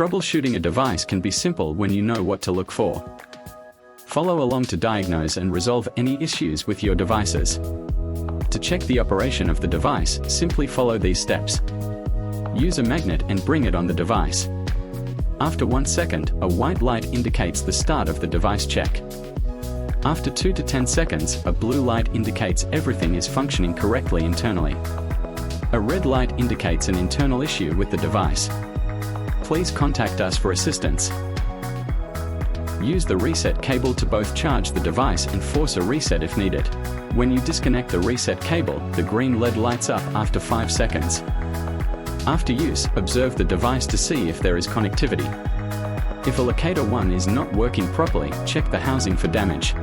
Troubleshooting a device can be simple when you know what to look for. Follow along to diagnose and resolve any issues with your devices. To check the operation of the device, simply follow these steps. Use a magnet and bring it on the device. After 1 second, a white light indicates the start of the device check. After 2 to 10 seconds, a blue light indicates everything is functioning correctly internally. A red light indicates an internal issue with the device. Please contact us for assistance. Use the reset cable to both charge the device and force a reset if needed. When you disconnect the reset cable, the green LED lights up after 5 seconds. After use, observe the device to see if there is connectivity. If a Locator One is not working properly, check the housing for damage.